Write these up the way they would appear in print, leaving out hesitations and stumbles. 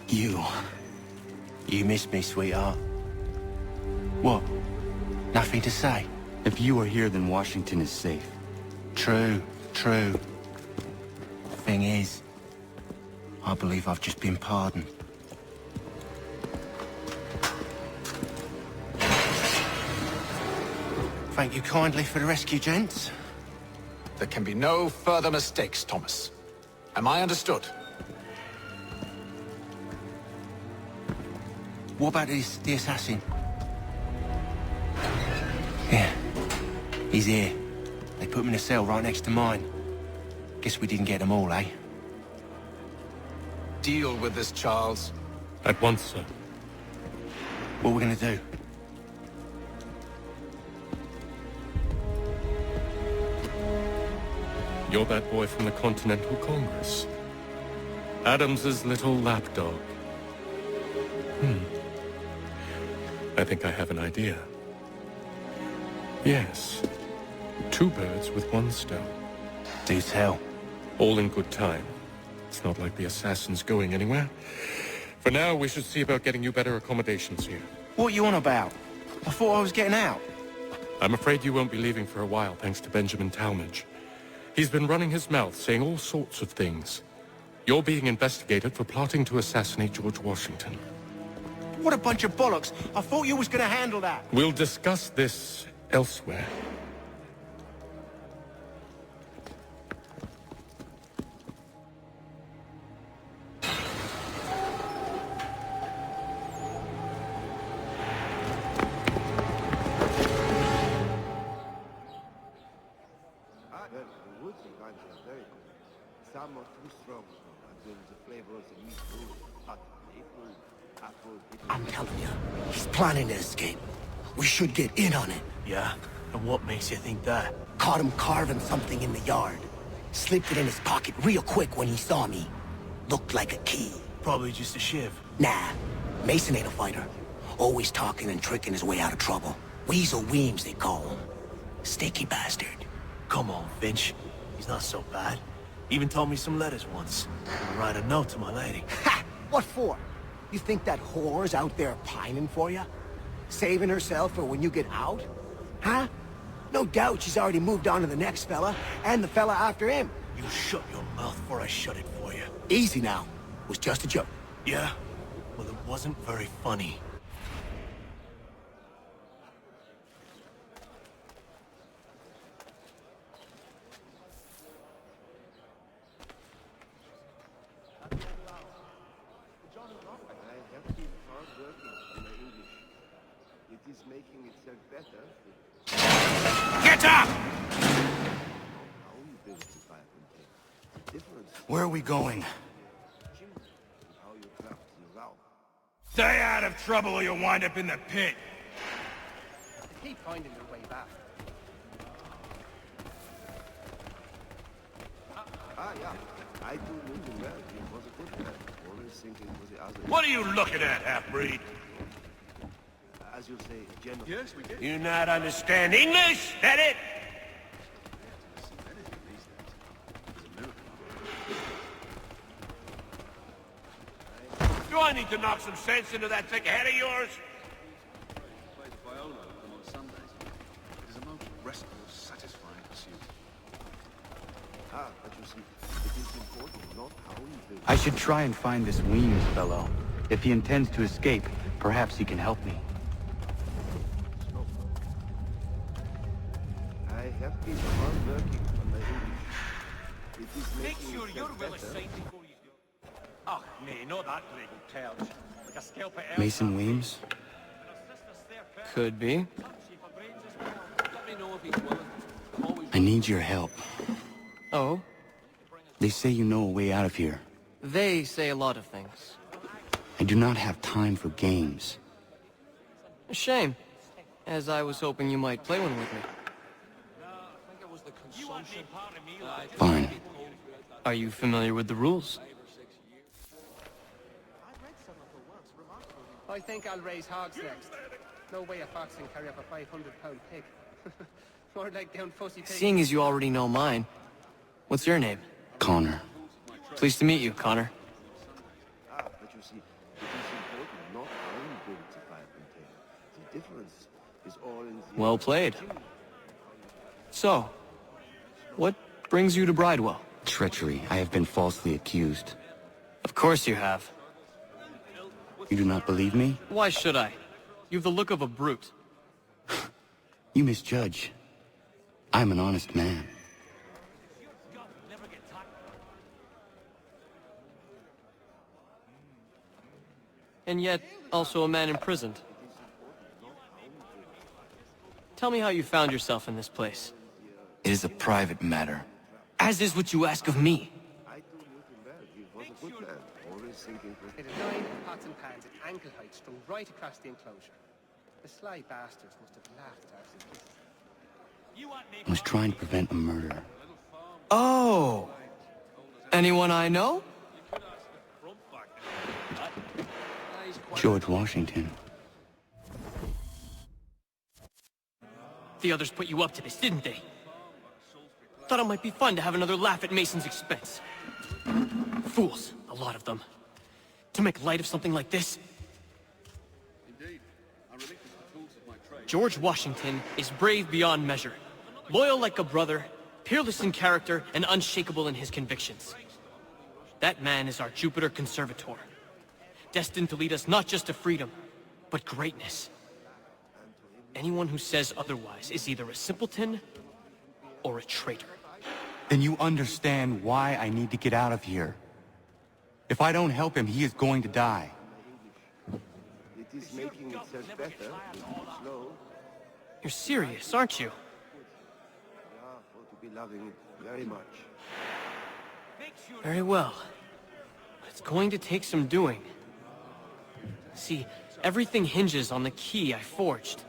You. You miss me, sweetheart. What? Nothing to say? If you are here, then Washington is safe. True, true. Thing is, I believe I've just been pardoned. Thank you kindly for the rescue, gents. There can be no further mistakes, Thomas. Am I understood? What about the assassin? Yeah, he's here. They put him in a cell right next to mine. Guess we didn't get them all, eh? Deal with this, Charles. At once, sir. What are we gonna do? You're that boy from the Continental Congress. Adams's little lapdog. I think I have an idea. Yes. Two birds with one stone. Do tell. All in good time. It's not like the assassin's going anywhere. For now, we should see about getting you better accommodations here. What are you on about? I thought I was getting out. I'm afraid you won't be leaving for a while, thanks to Benjamin Talmadge. He's been running his mouth, saying all sorts of things. You're being investigated for plotting to assassinate George Washington. What a bunch of bollocks. I thought you was gonna handle that. We'll discuss this elsewhere. Some are too strong, until the flavor of the meat moves. Hot apple. I'm telling you, he's planning to escape. We should get in on it. Yeah? And what makes you think that? Caught him carving something in the yard. Slipped it in his pocket real quick when he saw me. Looked like a key. Probably just a shiv. Nah, Mason ain't a fighter. Always talking and tricking his way out of trouble. Weasel Weems, they call him. Sticky bastard. Come on, Finch. He's not so bad. Even told me some letters once. I'll write a note to my lady. Ha! What for? You think that whore's out there pining for you? Saving herself for when you get out? Huh? No doubt she's already moved on to the next fella, and the fella after him. You shut your mouth before I shut it for you. Easy now. It was just a joke. Yeah? Well, it wasn't very funny. Making itself better. Get up! How you build the fire container. Difference Where are we going? how you craft the route. Stay out of trouble or you'll wind up in the pit. They keep finding their way back. Yeah. I do know him well. He was a good man. Always thinking for the other. What are you looking at, half-breed? As you say, general. Yes, we did. You not understand English? That it? Do I need to knock some sense into that thick head of yours? But you see, it is important not how you build. I should try and find this Weems fellow. If he intends to escape, perhaps he can help me. I have been hard working on my English. It is Make making sure you're itself well better. assigned before you do. Oh, nay, not that legal terms. Like a scalp at Mason Weems? Could be. I need your help. Oh? They say you know a way out of here. They say a lot of things. I do not have time for games. A shame, as I was hoping you might play one with me. Fine. Are you familiar with the rules? I think I'll raise hogs next. No way a fox can carry up a 500-pound pig. More like down fussy pig. Seeing as you already know mine, what's your name? Connor. Pleased to meet you, Connor. But you see, all in the Well played. So, what brings you to Bridewell? Treachery. I have been falsely accused. Of course you have. You do not believe me? Why should I? You have the look of a brute. You misjudge. I'm an honest man. And yet, also a man imprisoned. Tell me how you found yourself in this place. It is a private matter. As is what you ask of me. I do Newton well. He was a good man, always thinking for... It is 9 pots and pans at ankle height strung right across the enclosure. The sly bastards must have laughed at us. I was trying to prevent a murder. Oh! Anyone I know? George Washington. The others put you up to this, didn't they? Thought it might be fun to have another laugh at Mason's expense. Fools, a lot of them. To make light of something like this. George Washington is brave beyond measure, loyal like a brother, peerless in character, and unshakable in his convictions. That man is our Jupiter Conservator, destined to lead us not just to freedom, but greatness. Anyone who says otherwise is either a simpleton or a traitor. Then you understand why I need to get out of here. If I don't help him, he is going to die. It is making itself better, making slow. You're serious, aren't you? Yeah, for to be loving it very much. Very well. It's going to take some doing. See, everything hinges on the key I forged.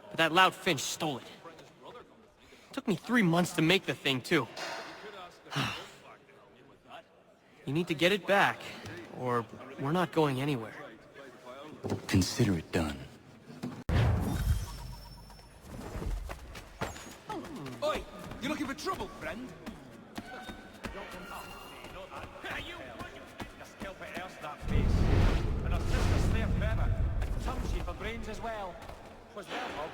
But that loud Finch stole it. Took me 3 months to make the thing, too. You need to get it back, or we're not going anywhere. Consider it done. Oi! You looking for trouble, friend? Brains as well. Was well, Bob.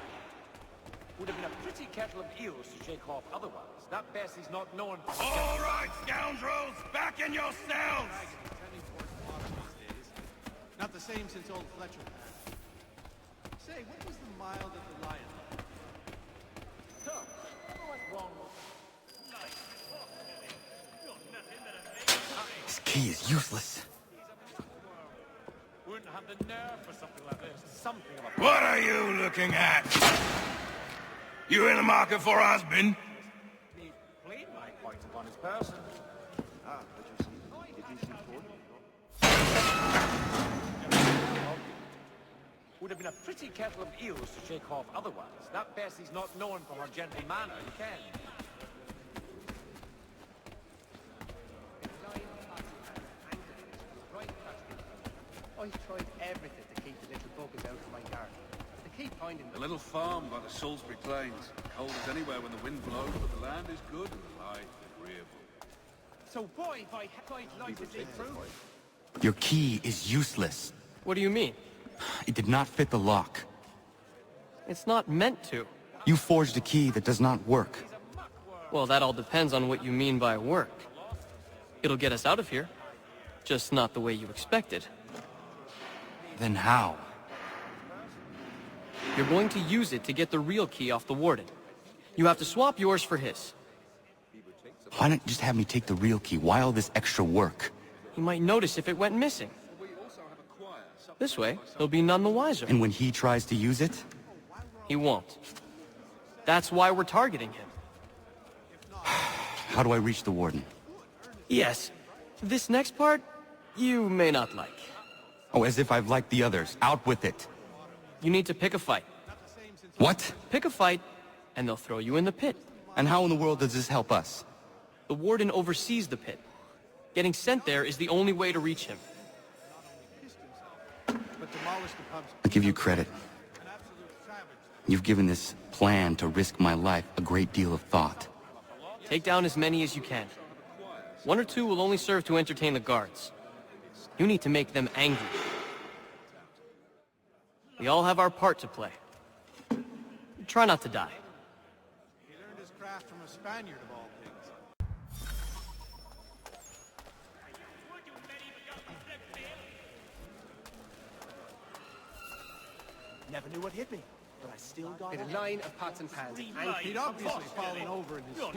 Would have been a pretty kettle of eels to shake off otherwise. That Bessie's not known for... All right, scoundrels! Back in your cells! Not the same since old Fletcher. Say, what was the mile that the lion... This key is useless. Wouldn't have the nerve for something like this. Something of a... What are you looking at? You in the market for a husband? He played my point upon his person. Ah, but you see, it is important. Would have been a pretty kettle of eels to shake off otherwise. That Bessie's not known for her gentle manner, you can. I tried everything to keep the little buggers out of my garden. They keep finding The them. little farm by the Salisbury Plains. Cold as anywhere when the wind blows, but the land is good and the life agreeable. So boy, if I like to see through. Your key is useless. What do you mean? It did not fit the lock. It's not meant to. You forged a key that does not work. Well, that all depends on what you mean by work. It'll get us out of here. Just not the way you expected. Then how? You're going to use it to get the real key off the warden. You have to swap yours for his. Why not just have me take the real key? Why all this extra work? He might notice if it went missing. This way, he'll be none the wiser. And when he tries to use it? He won't. That's why we're targeting him. How do I reach the warden? Yes. This next part, you may not like. Oh, as if I've liked the others. Out with it. You need to pick a fight. What? Pick a fight, and they'll throw you in the pit. And how in the world does this help us? The warden oversees the pit. Getting sent there is the only way to reach him. But demolish the pubs. I give you credit. An absolute savage. You've given this plan to risk my life a great deal of thought. Take down as many as you can. 1 or 2 will only serve to entertain the guards. You need to make them angry. We all have our part to play. try not to die. He learned his craft from a Spaniard of all things. Never knew what hit me, but I still got With a line of pots and pans. He'd obviously fallen over in his sleep.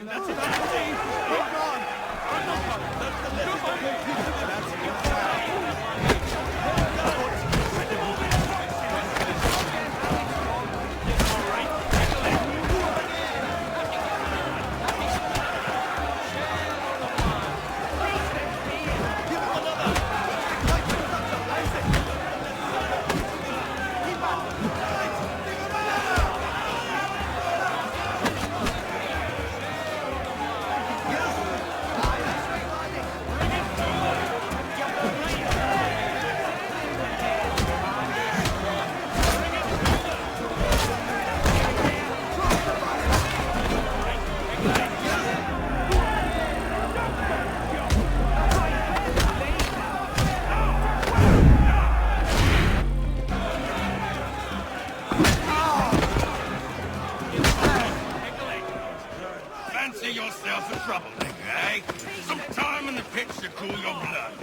Fancy yourself a troublemaker, eh? Some time in the pits to cool your blood.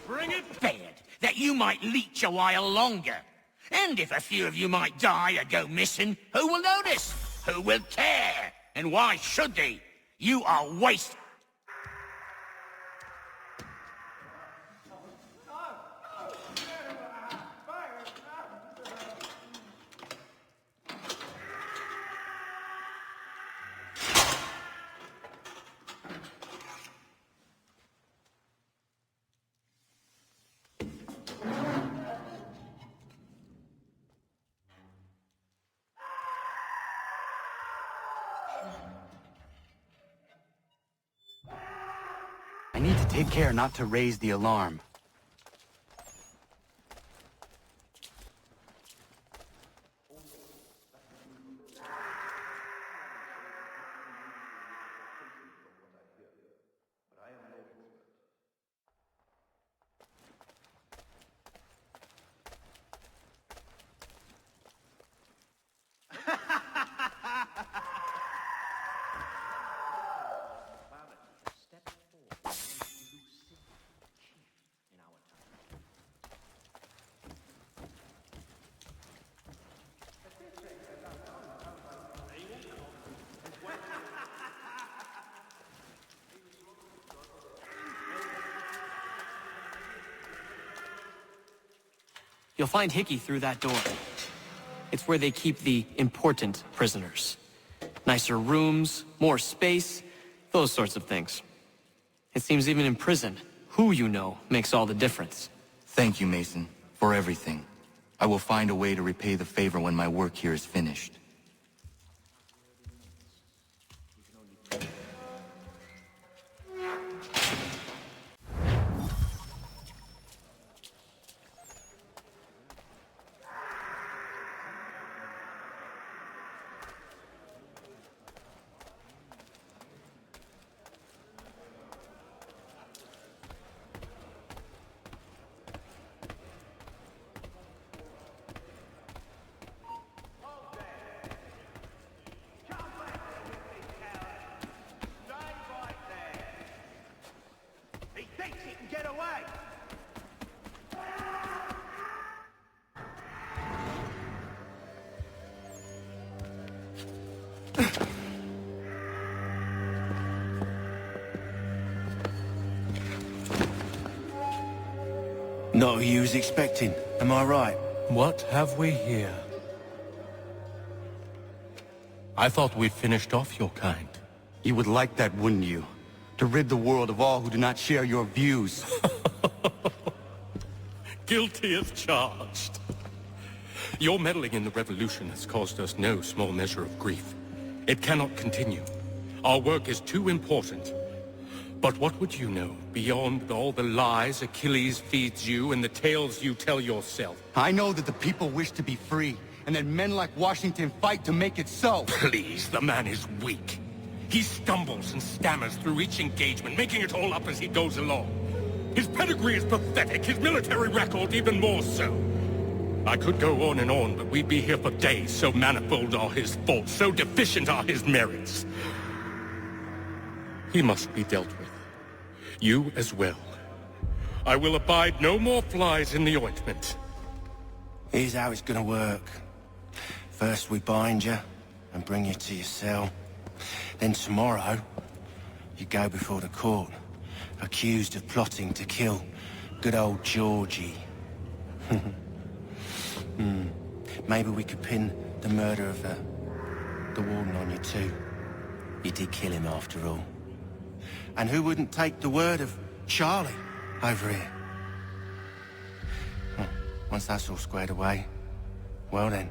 Bring it! Fed that you might leech a while longer. And if a few of you might die or go missing, who will notice? Who will care? And why should they? You are wasted. I need to take care not to raise the alarm. You'll find Hickey through that door. It's where they keep the important prisoners. Nicer rooms, more space, those sorts of things. It seems even in prison, who you know makes all the difference. Thank you, Mason, for everything. I will find a way to repay the favor when my work here is finished. Not who you was expecting, am I right? What have we here? I thought we'd finished off your kind. You would like that, wouldn't you? To rid the world of all who do not share your views. Guilty as charged. Your meddling in the revolution has caused us no small measure of grief. It cannot continue. Our work is too important. But what would you know beyond all the lies Achilles feeds you and the tales you tell yourself? I know that the people wish to be free, and that men like Washington fight to make it so. Please, the man is weak. He stumbles and stammers through each engagement, making it all up as he goes along. His pedigree is pathetic, his military record even more so. I could go on, but we'd be here for days. So manifold are his faults, so deficient are his merits. He must be dealt with. You as well. I will abide no more flies in the ointment. Here's how it's gonna work. First we bind you and bring you to your cell. Then tomorrow, you go before the court, accused of plotting to kill good old Georgie. Maybe we could pin the murder of the warden on you too. You did kill him after all. And who wouldn't take the word of Charlie over here? Well, once that's all squared away, well then.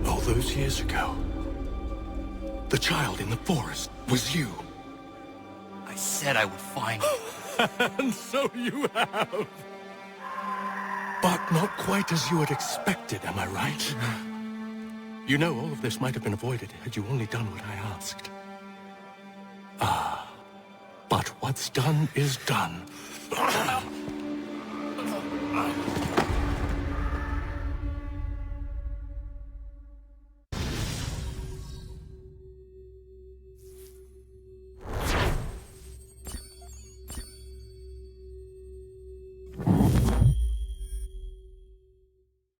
All those years ago, the child in the forest was you. I said I would find you. And so you have. But not quite as you had expected, am I right? You know, all of this might have been avoided had you only done what I asked. But what's done is done.